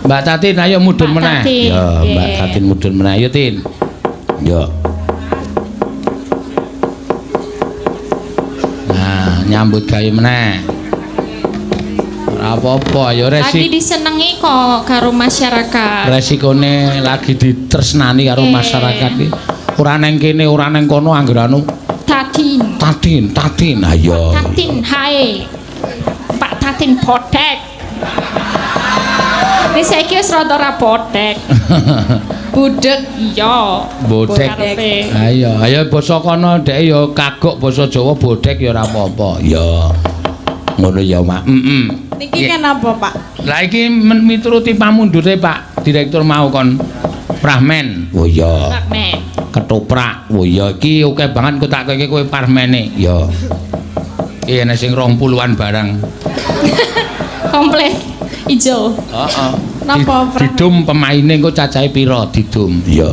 Mbak Tatin ayo mudhun meneh. Ya, Mbak Tatin mudhun meneh ayo Tin. Yo. Nah, nyambut gawe meneh. Ora apa-apa ya lagi disenengi kok karo masyarakat. Resikone lagi ditresnani karo masyarakat iki. Ora neng kene, ora neng kono anggere anu. Tatin, ayo. Tatin, hai. Pak Tatin potek. Ini saiki wis rada ra potek. Budek iya. Bodek. Ayo basa kono dhek ya kagok basa Jawa bodek ya ora apa-apa. Ya. Ngono ya, Mak. Niki kenapa, Pak? Lah iki mituruti pamundure Pak Direktur mau kon Prahmen. Oh iya. Prahmen. Ketoprak. Oh iya iki oke banget kok tak kowe kowe parmene. Ya. Iki ana sing 20-an barang. Komplit ijo. Heeh. Napa Didum pemaine engko cacahe pira didum? Iya.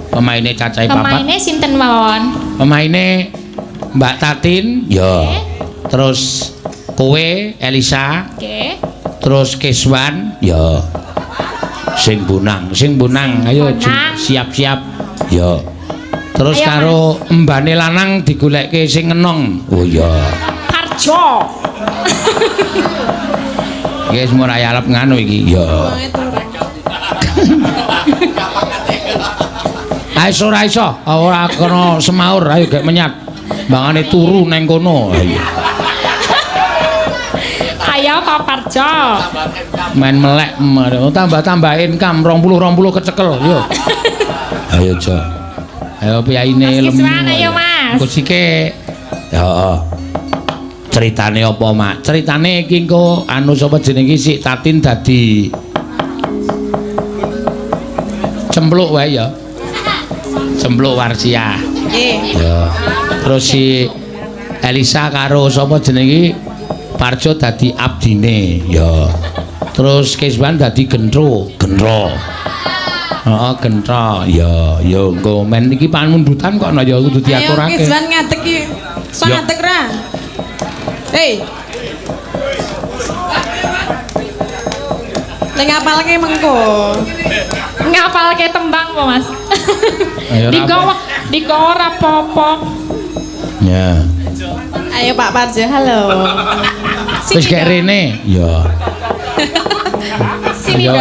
Pemaine cacahe papat. Pemaine sinten mawon? Pemaine Mbak Tatin, ya. Terus kowe Elisa. Oke. Terus Keswan, ya. Sing bunang. Ayo siap-siap. Ya. Terus ayo, karo mbane lanang digolekke sing enong. Oh iya. Parjo. Guys ora arep nganu iki. Ya. Ayo ora iso, ora kena semaur, ayo gek menyat. Bangane turu neng kono. Ayo Pak Parjo. Main melek, tambah income 20 kecekel, yo. Ayo Jo. Ayo piyaine lemu. Ayo Mas. Kusike. Heeh. Ceritane apa, Mak? Ceritane iki engko anu sapa jenenge si Tatin dadi cempluk wae ya. Cempluk Warsia. Nggih. Ya. Terus si Elisa karo sapa jenenge Parjo dadi abdine, ya. Terus Keswan dadi Gendro. Heeh, Gendro. Ya, engko men iki pamundutan kok ana ya kudu diaturake. Ayo Keswan ngadeg iki. Sok ngadeg ra. Hei. Nek ngapalke mengko. Ngapalke tembang apa, Mas? Digawa ora apa-apa. Ya. Ayo Pak Parjo, halo. Wis gek rene. Ya. Sini dong.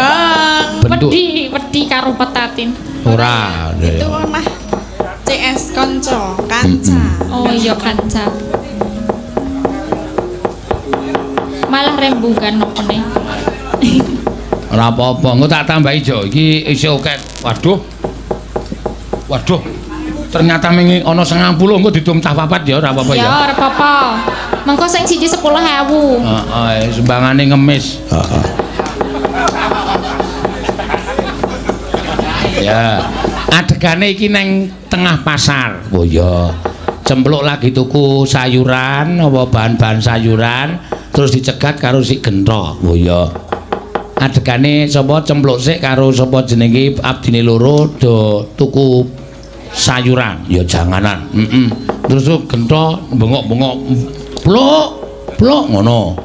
Wedi karo petatin. Ora. Itu mah CS konco, kanca. Oh iya kanca. Malah rembugan opene. Ora apa-apa, engko tak tambahi Jo. Iki isih oke. Waduh. Ternyata mengi ana 90 engko didum cah papat ya ora apa-apa ya. Ya ora apa-apa. Mengko sing siji 10.000. Heeh, sembangane ngemis. Heeh. Ya, adegane iki neng tengah pasar. Oh ya. Cempluk lagi tuku sayuran, apa bahan-bahan sayuran, terus dicegat karo si Gentro. Oh ya. Adegane sapa cempluk sik karo sapa jenenge abdine loro do tuku sayuran. Ya janganan. Terus Gentro bengok-bengok pluk ngono.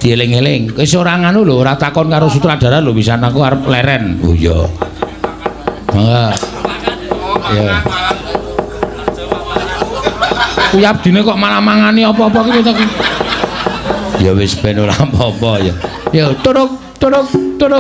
Dieling-eling. Wis ora nganu lho, ora takon karo sutradara lho, pisan aku arep leren. Oh iya. Ya. Kuwi abdine kok malah mangani apa-apa ki to. Ya wis ben ora apa-apa ya. Ya turuk. Ayo tuku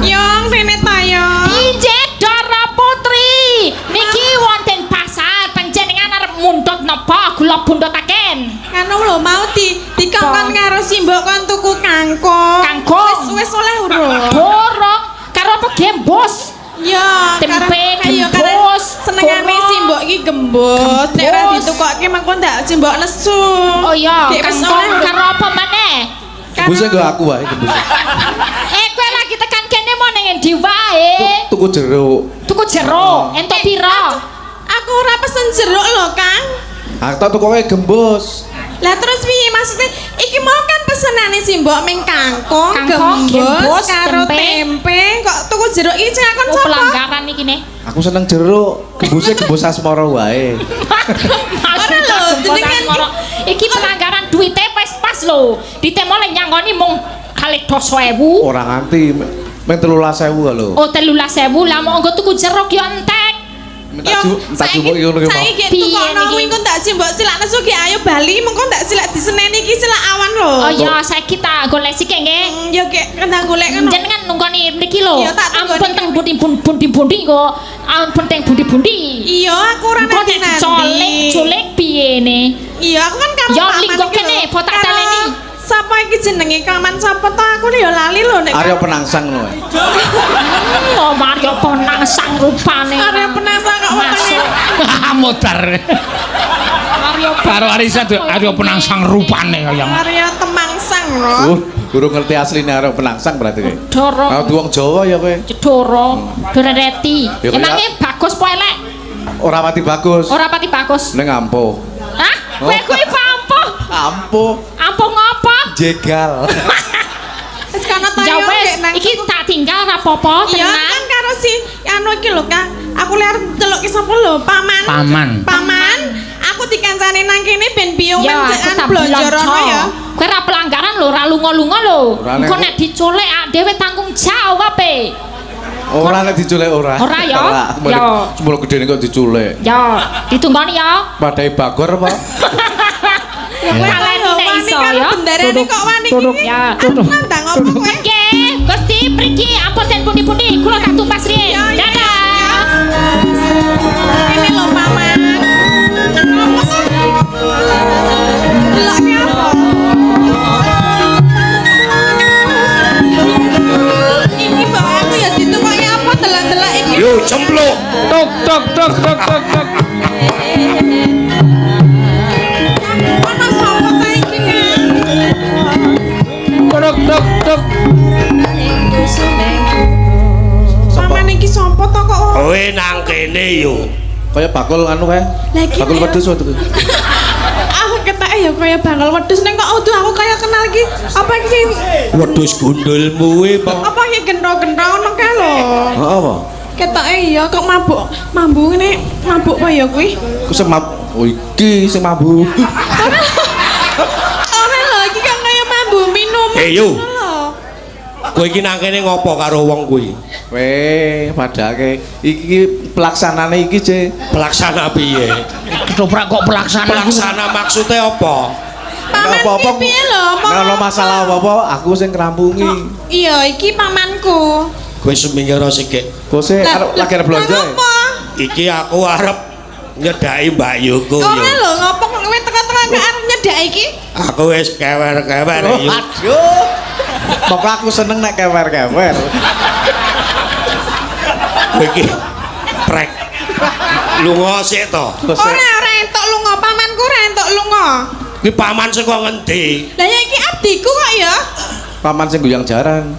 Yong sini tayo. Injek Dara Putri. Niki wonten pasar panjenengan arep mundhut napa kula bundhutaken. Anu lho mau dikongkon karo simbok kon tuku kangkung. Wis oleh urung. Borong karo apa gembos. Ya, Tempe ayo gembos. senengane simbok iki gembos. Nek ora ditukokke mengko ndak simbok nesu. Oh iya, Dik, wis kangkung oleh. karo apa maneh? Buse nggo aku wae gebuse. Kowe lagi tekan kene mau ning endi wae? tuku jeruk. Tuku jeruk, entuk pira? Aku ora pesen jeruk lho, Kang. Aku tak tukoke gembus. Lah terus piye maksudnya? Iki mau kan pesenane si Mbok ming kangkung, Kangkung, gembus, karo tempe. Kok tuku jeruk iki sing akon sapa? Pelanggaran iki ne. Aku seneng jeruk, gembusnya gembus asmara wae. Ora lho, jenengan iki pelanggaran duite wis pas lho. Ditemo lek nyangoni mung 2.000. Ora nganti meng 13.000 lho. Oh 13.000 lah monggo tuku jeruk yo entek. Tak jupuk iki ngono ki. Saiki tukokno kuwi engko ndak sih Mbok silak nesu ki ayo bali mengko ndak silak diseneni iki silak awan lho. Oh iya saiki tak golek sik nggih. Ya kek kendang golek kan. Jenengan nunggoni mriki lho. Iya, tak tunggoni. Ampun teng bundi-bundi kok. Ampun teng bundi-bundi. Iya, aku ora Kok ngerti nanti. colek piye ne? Iya, aku kan karo Ya Paman linggo iki kene, lho. po tak Karo taleni. Sapa iki jenenge Kaman sapa to aku ya lali lho nek. Arya penangsang lho. Oh Mario penangsang rupane. Arep penangsang kok wetenge. Modar. Mario Karo Arisa Arya penangsang rupane kaya. Arya temangsang lho. Guru ngerti asline arya penangsang berarti kowe. Doro. Ah wong Jawa ya kowe. Cedoro, dorereti. Ya, kaya- Emangnya bagus po elek? Ora pati bagus. Ora pati bagus. Ning ampuh. Hah? Kowe kuwi apa ampuh? Ampuh. Ampuh ngopo? Jegal. Wis kana to Ya yo wis, nang. iki tak tinggal ra apa-apa Iya tenan. kan karo si anu iki lho Kang. Aku lihat delok ki sapa lho, Paman. Paman. Aku dikancani nang kene ben biyung Ya, aku mencekan tak blonjo bilang rono ya. Kowe ra pelanggaran lho, ra lunga-lunga lho. Ora nek Engko nek diculik dhewe tanggung jawab e. Ora nek diculik ora. Ora ya? Ya. Semula gedene kok diculik. Ya, ditunggoni ya. Padahal bagor apa? Kowe Kalian lho nek wani iso karo ya. bendarane kok wani iki. Ya, Aku nandang apa kowe? Nggih, Gusti mriki ampun ten pundi-pundi kula tak tumpas riyen. Ya, ya, Dadah. Ini lho Paman. Apa sih? Delok ki apa? Iki mbak aku ya ditukoki apa delok-delok iki. Yo cempluk. Tok tok tok tok tok tok. Ono sapa ta iki? Tok tok tok. Paman iki sapa to kok? Kowe nang kene yo. Kaya bakul anu kae. Lagi Bakul wedhus wae. Aku ketake ya kaya bakal wedhus ning kok udah aku kaya kenal iki. Apa iki sing Wedhus gundulmu kuwi apa? apa iki gentho-gentho ngono kae lho. Heeh apa? Ketoke iya kok mabuk. Mambu ngene mabuk apa ya kuwi? Ku semap. Oh iki sing mambu. Ora lho iki kan kaya mambu minum. Yo. Kowe iki nang kene ngopo karo wong kuwi? Weh, padake iki pelaksanane iki, Ce. Pelaksana piye? Ketoprak kok pelaksana. Pelaksana maksudnya apa? Paman Apa-apa, iki piye lho? Nek ana masalah apa-apa aku sing ngrampungi. Iya, iki pamanku. Kowe semingkira sikik. Bose lagi arep blonjo. Ngopo? Iki aku arep nyedaki Mbak Yuko Ora yo. lho, ngopo kok kowe teko-teko kok arep nyedak iki? Aku wis kewer-kewer yo. Aduh. Pokok aku seneng nek kewer-kewer. Kowe iki prek. Lunga sik to. Ora entuk lunga, pamanku ora entuk lunga. Kuwi paman saka ngendi? Lah ya iki abdiku kok ya. Paman sing guyang jaran.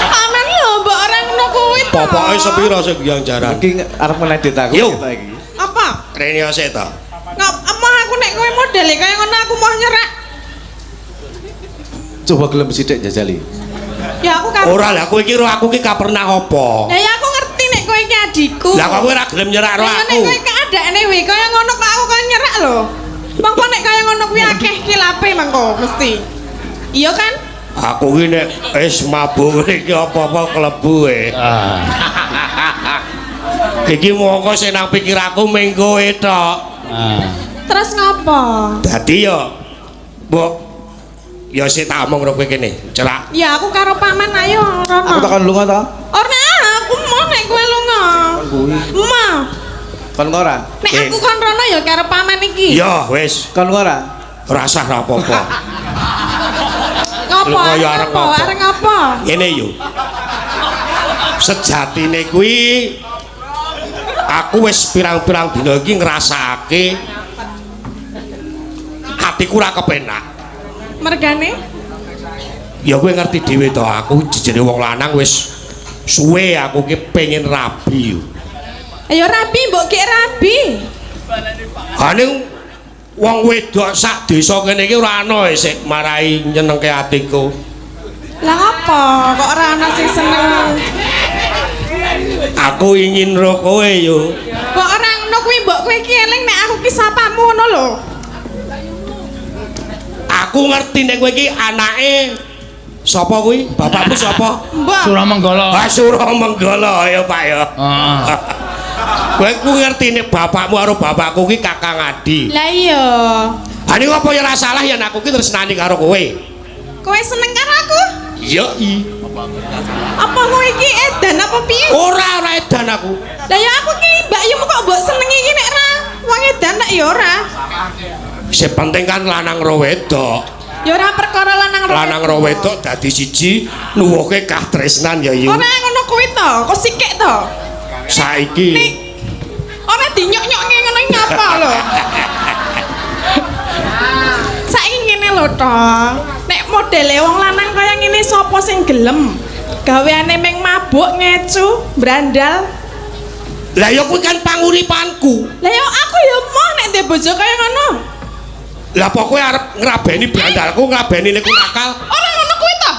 Paman lho, mbok ora ngono kuwi to. Pokoke sepira sing yang jaran? Iki arep ngedit aku Yo. kita iki. Apa? Rene sik to. Ngop emang aku nek kowe modele kaya ngono aku mau nyerak. Coba gelem sithik jajali. Ya aku kan. Ora lah kowe iki ro aku ki ka pernah apa? Lah ya aku ngerti nek kowe iki adikku. Lah kok kowe ora gelem nyerak ro Lah aku? nek kowe keadaane we kaya ngono kok aku kan nyerak lho. Mengko nek kaya ngono kuwi akeh kilape mengko mesti. Iya kan? Aku ki nek wis mabuk iki apa-apa klebu e. Iki mongko sing nang pikir aku mung kowe tok. Terus ngopo? Dadi yo mbok ya sik tak omong karo kowe kene, cerak. Ya aku karo paman ayo rono. Aku takon lunga ta? Ora aku mau nek kowe lunga. Ma, Kon ora? nek aku kon rono ya karo paman iki. Ya wis, Kon ora? rasah ra apa-apa. Ngopo? Lunga ya arep ngopo? Arep ngopo? Ngene yo. Sejatine kuwi aku wis pirang-pirang dina iki ngrasakake atiku ora kepenak. Mergane? Ya kowe ngerti dhewe to, aku jejere wong lanang wis suwe aku ki pengen rabi. Ayo rabi, mbok ki rabi. Ane wong wedok sak desa kene iki ora ana sik marai nyenengke atiku. Lah apa kok ora ana sing seneng? Aku ingin ro kowe yo. Kok ora ngono kuwi mbok kowe iki eling nek aku ki sapamu ngono lho. Aku ngerti nek kowe iki anake sapa kuwi? Bapakmu sapa? Mbok. Suramenggala. Ah Suramenggala ya Pak ya. Heeh. Kowe ku ngerti nek bapakmu karo bapakku ki kakang adi. Lah iya. Ani apa ya ora salah yen aku ki tresnani karo kowe. Kowe seneng karo aku? Iya. Apa kowe iki edan apa piye? Ora edan aku. Lah ya aku ki mbakyumu kok mbok senengi iki nek ra wong edan tak ya ora. Sing penting kan lanang ro wedok. Ya ora perkara lanang ro wedok dadi siji nuwuhke katresnan ya yu. Ora ngono kuwi to, kok sikik to. Saiki Nek ora dinyok-nyokke ngono iki ngapa lho? Saiki ngene lho to. Nek modele wong lanang kaya ngene sapa sing gelem? Gaweane meng mabuk, ngecu, brandal. lah ya kuwi kan panguripanku. Lah ya aku ya mau nek ndek bojo kaya ngono. Lah apa kowe arep ngrabeni brandalku, ngrabeni niku nakal? Ora ngono kuwi to.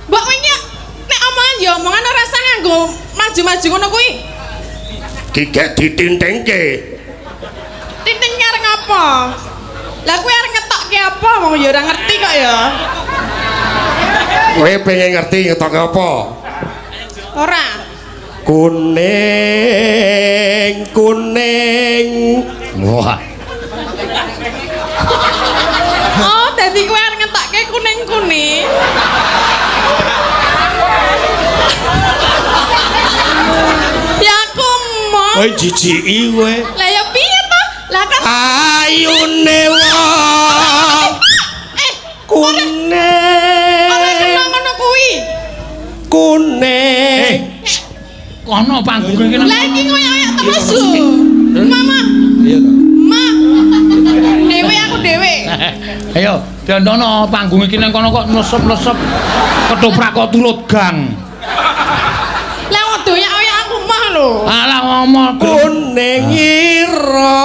Mbok kowe nek omongan ya omongan ora usah nganggo maju-maju ngono kuwi. Gigek ditintingke. Tinting areng apa? Lah kowe areng ngetokke apa? Wong ya ora ngerti kok ya. Kowe pengen ngerti ngetokke apa? Ora. Kuning, kuning. Wah. Oh, dadi kowe areng ngetokke kuning-kuning. Ya aku mau. Kowe jijiki kowe. Lah ya piye to? Lah kan Ayune wong kuning. ora kena ngono kuwi. Kuning. Kono panggung iki nang. Lah iki koyo-koyo terus lho. Mama. Iya to. Ma. Dewe aku dewe. Ayo, diondono panggung iki nang kono kok nesep-nesep ketoprak kok turut gang. Lah wedoyak kaya aku mah lho. Alah ngomong Kuning ira.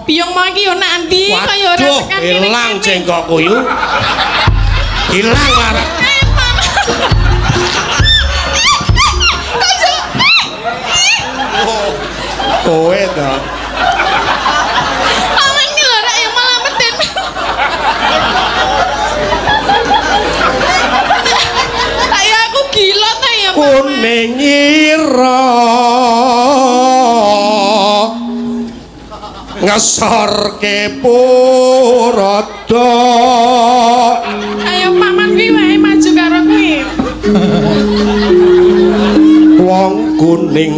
Biyong mau iki yo nak ndi kaya ora Waduh, tekan kene. ilang jengkokku yu. Ilang larang. Kowe to. Aman iki lho rak yang malah metin. Kayak aku gila ta ya. Kuning ira. Ngesorke purada. Ayo paman kuwi wae maju karo kuwi. Wong kuning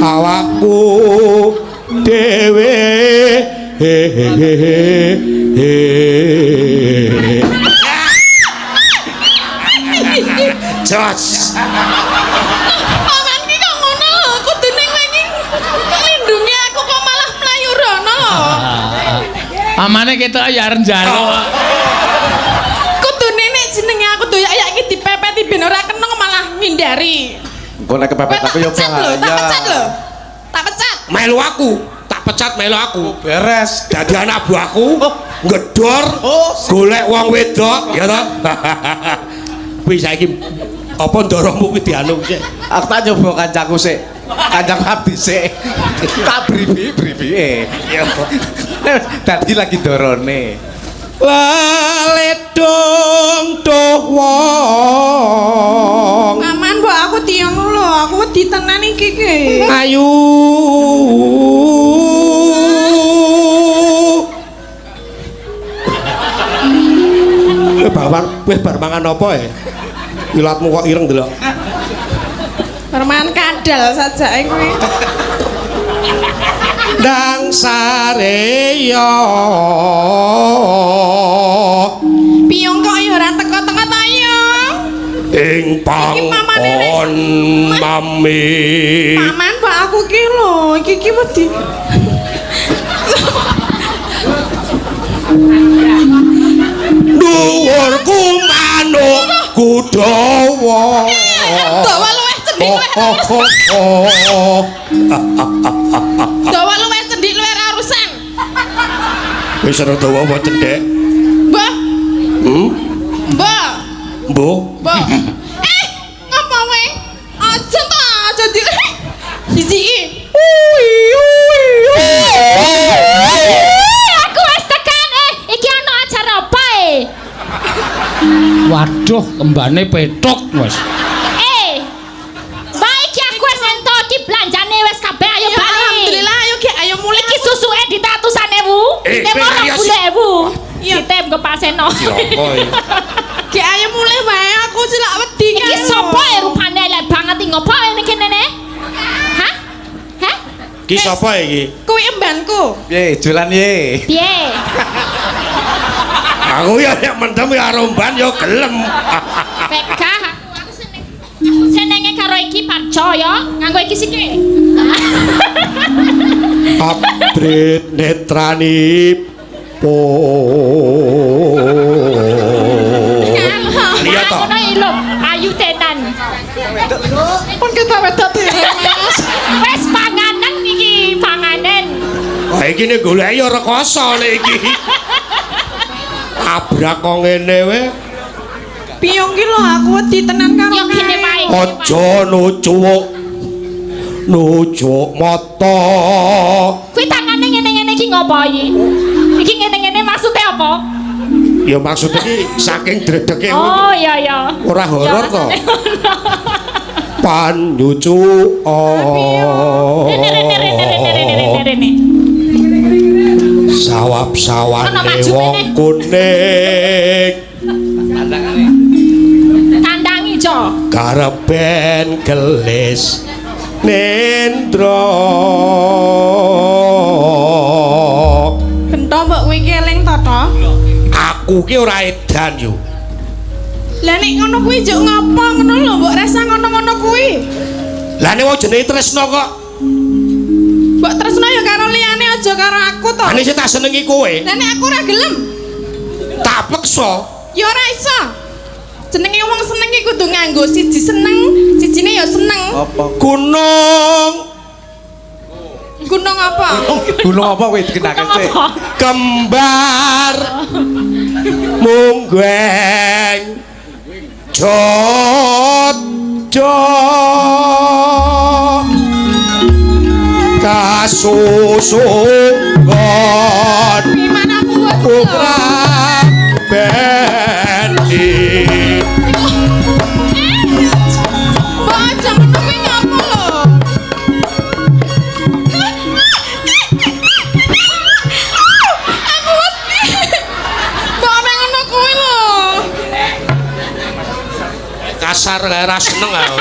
awakku dhewe jos Paman ki kok ngono lho, kudune kowe iki nglindungi aku kok malah mlayu rono lho. amane kita ya arep njaluk. Kudune nek jenenge aku doyak ya iki dipepeti ben ora kena malah ngindari. Engko nek kepepet aku yo Tak pecat lho. Tak pecat. melu aku tak pecat melu aku Beres. dadi anak buahku ngedor golek wong wedok ya toh kuwi saiki apa ndoromu kuwi dianu sik Aku tak nyoba kancaku sik. Kancang abdi sik. Tak bribi-bribi. ya Dadi lagi dorone. laledong tuh wong Paman mbok aku tiang lho, aku wedi tenan iki ki. ayu bar mangan apa ya? Ilatmu kok ireng delok. Perman kadal sajake kuwi. Dang sareya Piyong kok ya ora teko-teko ta ya? ing pangkon mami Paman mbok aku ki lho, iki wedi. dhuwurku manuk aku dawa. Dawa luwih cendik Dawa luwih cendik luwih arusan. Wis ora dawa apa cendhek? Mbah. Mbah. Mbah. Mbah. Ngapa wae? Aja ta, aja di. Siji. Aku wis tekan iki ana acara apa Waduh, kembane petok, Mas. Mbak iki aku wis entuk iki belanjane wis kabeh ayo Ya, bali. alhamdulillah ayo Ki, ayo mulai. Iki susuke di 100.000. Ditem ora 10.000. Ditem ke paseno. Ki ayo mulai wae aku celak wedi kan. Iki sapa rupane elek banget iki ngopo ngene kene ne? Hah? Hah? Ki sapa iki? Kuwi embanku. Piye, jualan ye. Piye? Aku ya nek mendem ya romban ya gelem. Peka. Senenge karo iki Parjo ya, nganggo iki siki. Abrit netrani po. Lihat toh. Ngono iki lho, ayu tenan. Pun kita wedok dhewe Mas. Wes panganan iki, panganan. Wah iki nek golek ya rekoso nek iki. Abrak kok ngene we. Piyong ki lho aku wedi tenan karo. Yo kene wae. Aja nucuk. Nucuk mata. Kuwi tangane ngene-ngene iki ngopo iki? Iki ngene-ngene maksudnya apa? Ya maksud iki saking dredege Oh iya iya. ora horor kok. Panyucuk. Rene. Sawap-sawane wong kuning. Tandang ijo. Karepen gelis nendra. Bento mbok kowe iki eling to to? Aku ki ora edan yo. Lah nek ngono kuwi njuk ngapa ngono lho mbok rasa ngono-ngono kuwi. Lah nek wong jenenge tresno kok. Mbok tresno ya karo liyane aja karo aku to. Ane sing tak senengi kowe. Lah nek aku ora gelem, Tak peksa. ya ora iso. Jenenge wong seneng iki kudu nganggo siji seneng, sijine ya seneng. Apa? Gunung Gunung apa? Gunung apa kowe dikenake sih? kembar munggeng jojo kasusungon Gimana buat putra bendi. Mbok aja ngono kuwi ngapa lho? Aku wedi. Mbok nek ngono kuwi lho. Kasar kae ra seneng aku.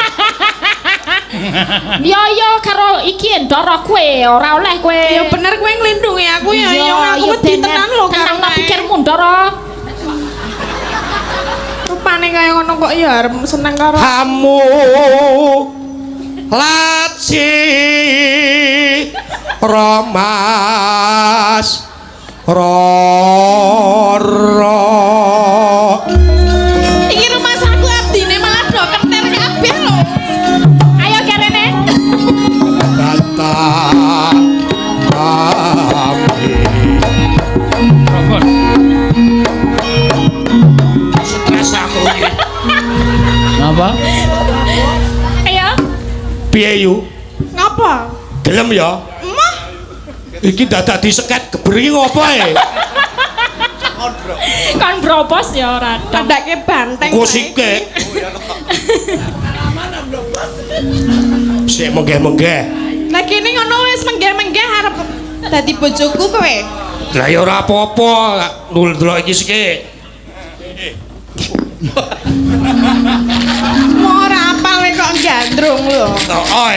Yo karo iki ndoro kowe, ora oleh kowe. Ya bener kowe nglindungi aku ya. Ya aku wedi tenan lho karo tenang pikirmu ndoro. Rupane kaya ngono kok ya arep seneng karo Hamu laci romas roro. iki rumah saku abdine malah do keter kabeh lho. Ayo kerene. Kata kami stres aku iki. Napa? Ayo. Piye yu? Ngapa? Gelem ya? Emah, Iki dadak diseket geberi ngopo ae? Kon bropos ya ora. tandake banteng. Ku sikik. Sik menggeh-menggeh. Lah kene ngono wis menggeh-menggeh arep dadi bojoku kowe. Lah ya ora apa-apa, ndelok iki sikik. Mau ora apal kowe kok gandrung lho. Oh,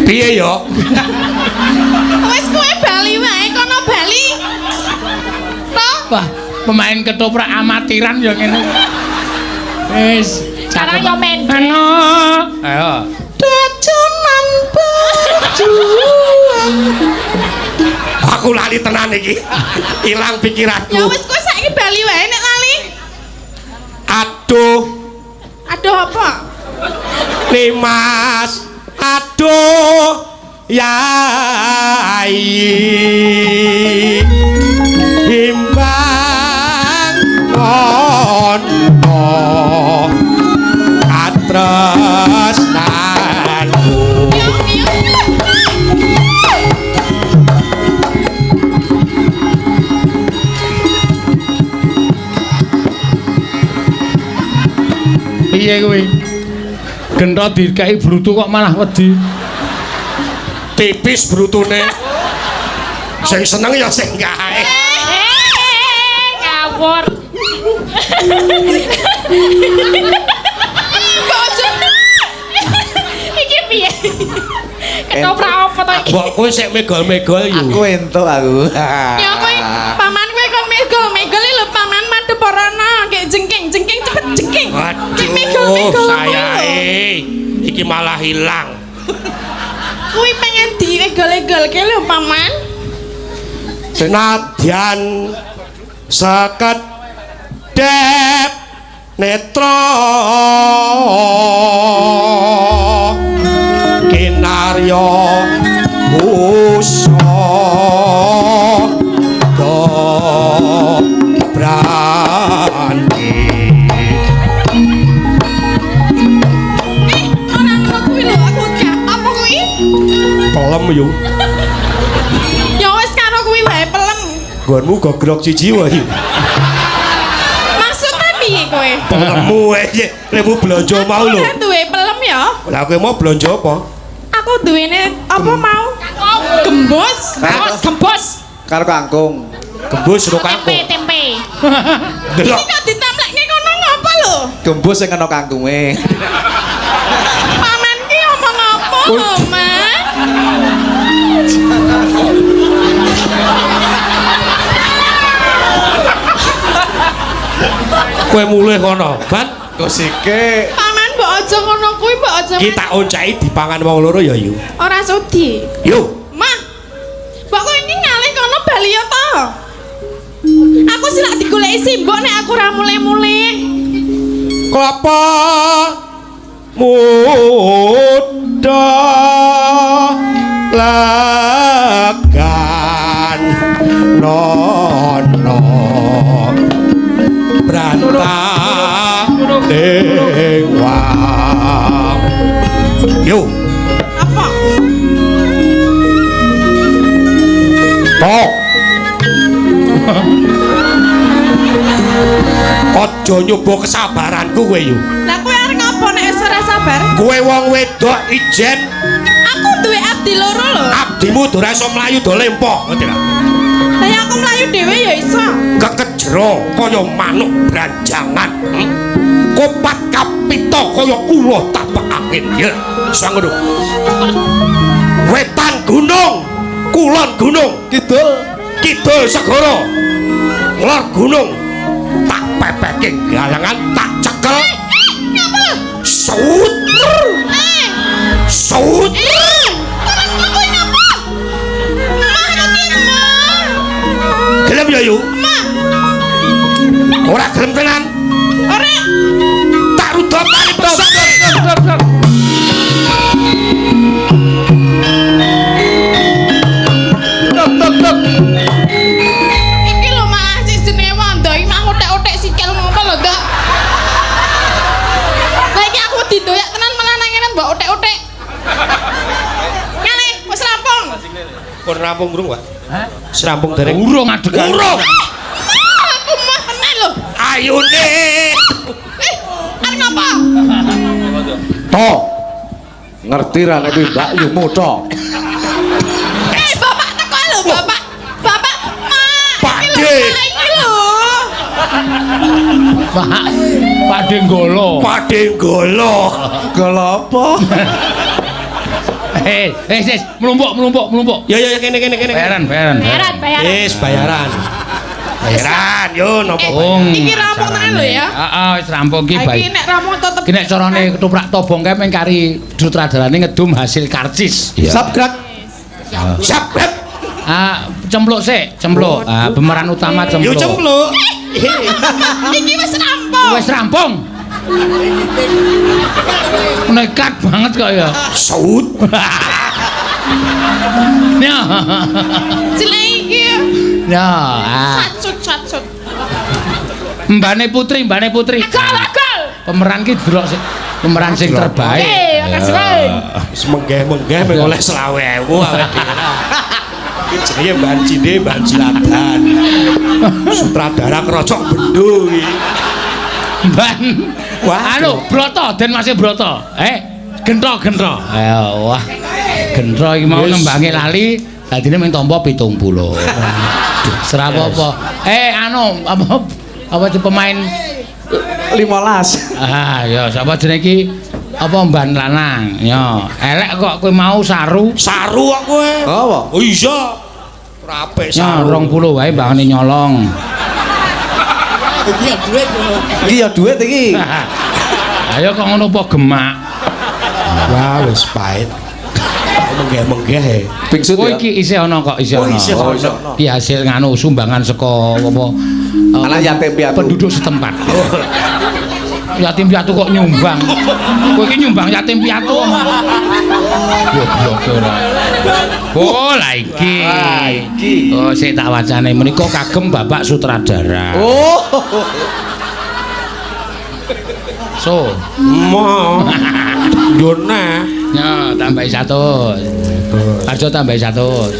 piye ya? Wis kowe bali wae kono bali. Toh? Wah, pemain ketoprak amatiran ya ngene. Wis, Sekarang yo main. Ano? Ayo. Dajanan pejuang. Aku lan lali tenan iki. Ilang pikiranku. Ya wis kowe saiki bali wae nek lali. Aduh, Aduh apa? Nimas. Aduh, Yai. Imbang ono katresnanku. Piye kuwi? Gentho dikai brutu kok malah wedi. Tipis brutune. Sing seneng ya sing kae. Ngawur. Iki piye? Ketoprak apa to iki? Mbok kowe sik megol-megol yo. Aku entuk aku. Ya kowe paman kowe kok megol-megol lho paman madhep ora kayak jengking cepet jengking. Kayak megol-megol. Sayae iki malah hilang. Kuwi pengen diegol-egolke lho paman. Senadyan sekedhep netra kinarya usa branti. Ora ngono kuwi lho aku gak apa kuwi? Pelem yo. Ya wis karo kuwi wae pelem. Gonmu gogrok siji wae. Maksudnya piye kowe? Pelemmu wae. Lemu blonjo mau lho. Aku duwe pelem ya. Lah kowe mau blonjo apa? Aku duwene apa mau? Gembus. Gembos. Karo kangkung. Gembus ro kangkung. Tempe. Delok. Iki kok ditamlekne kono ngapa lho? Gembus sing kena kangkunge. Paman ki omong apa lho, Mas? Kowe mulih kono, Ban. Kosike Paman mbok aja ngono kuwi, mbok aja. Ki tak oncaki dipangan wong loro ya yu. Ora sudi. Yo. Mah. Mbok kowe iki ngalih kono bali ya to? Aku silak digoleki simbok nek aku ora mulih-mulih. Klapa muda lagan nono brantang dewang. Yo. Apa? Tok. Aja nyoba kesabaranku kowe yo. Lah kowe arep ngapa nek wis ora sabar? Kowe wong wedok ijen, Aku duwe abdi loro lho. abdimu ora iso mlayu do lempoh, ngerti ra? Lah ya aku mlayu dhewe ya iso. Kekejero kaya manuk branjangan. Kopat kapita kaya kula tapak angin. Ya, iso ngono. Wetan gunung, kulon gunung, kidul segara. Lor gunung tak pepeke galangan tak cekel. Ngapa lho? Saut. Saut. Paman kowe ngapa? Mah ngerti mah. Gelem ya yu? Mah, Ora gelem tenan. ora. Tak rudal kali pesat. Iki lho malah sing jenenge wanda iki mah otek-otek sikil ngono lho, Dak. Lah iki aku didoyak tenan malah nang ngene mbok otek-otek. Ngene, wis rampung. Pun rampung urung, Pak? Serampung dereng. Urung adegan. Urung. Aku mah tenan lho. Ayune. Arep ngapa? to. Ngerti ra nek kuwi Mbak Yumu to. Bapak teko lho, Bapak. Bapak, Mak. Pakde. Iki lho. Pak Denggolo. Padenggolo. Golo apa? Sis, melumpuk. Ya kene. Bayaran. Bayaran. Wis bayaran. Bayaran yo napa Iki rampung tenan lho ya. Heeh, wis rampung ki Iki baik. nek rampung tetep. Ki nek carane ketoprak tobong kae meng kari sutradarane ngedum hasil karcis. Subgrak. Sabret. Cempluk sik, cempluk. Pemeran utama Yo cempluk. cempluk. Iki wis rampung. Wis rampung. Nekat banget kok ya. Saut. Ya. Jelek iki. Ya. Sacut. Mbane Putri. Agol. Pemeran ki delok sik. Pemeran sing terbaik. Makasih wae. Wis menggeh-menggeh meng oleh 20.000 awake dhewe. Iki jenenge Banjine Banjiladan. Sutradara Krocok Bendo iki. Ban. Wah, Anu, Broto, Den masih Broto. Gentro. Ayo, wah. Gentro iki mau nembange lali, dadine mung tampa 70. Serah apa-apa. Anu, apa pemain 15. ya sapa jenenge iki? Apa mban lanang? Ya, elek kok kowe mau saru. Saru kok kowe. Apa? Oh iya. Ora apik Ya, saru. 20 wae mbangane nyolong. Iki ya duit iki. Ayo kok ngono apa gemak? Wah, wis pahit. Menggeh-menggeh. Pingsut Kowe ya. iki isih ana kok, isih Oh, ana. isih Oh, ana. iso. Ki hasil nganu sumbangan saka apa Anak yatim piatu. penduduk setempat. Yatim piatu kok nyumbang. Kowe iki nyumbang yatim piatu. Yo blok ora. Oh, lah iki. Oh, sik tak wacane menika kagem Bapak sutradara. Oh. So, Mo. Yona. ya tambahi 100. Aja tambahi 100.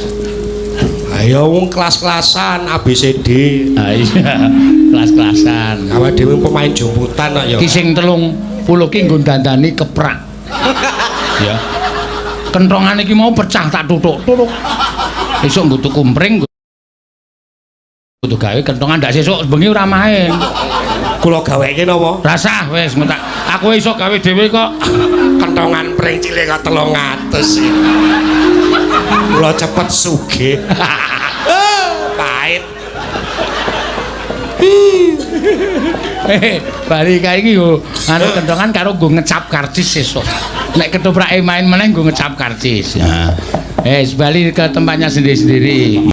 Ayo wong kelas-kelasan ABCD. Iya, kelas-kelasan. Awake dhewe pemain jemputan kok ya. Ki sing 30 ki nggo dandani keprak. Ya. Kentongan iki mau pecah tak tutuk. Esuk nggo tuku mpring kudu gawe kentongan ndak sesuk bengi ora main. Kula gaweke napa? Rasah wis ngentak. Aku iso gawe dhewe kok. Kentongan pring cilik kok 300. Kula cepet sugih. Pahit. Bari kae iki yo anu kentongan karo nggo ngecap karcis sesuk. Nek ketuprake main meneh nggo ngecap karcis. Ya. Bali ke tempatnya sendiri-sendiri.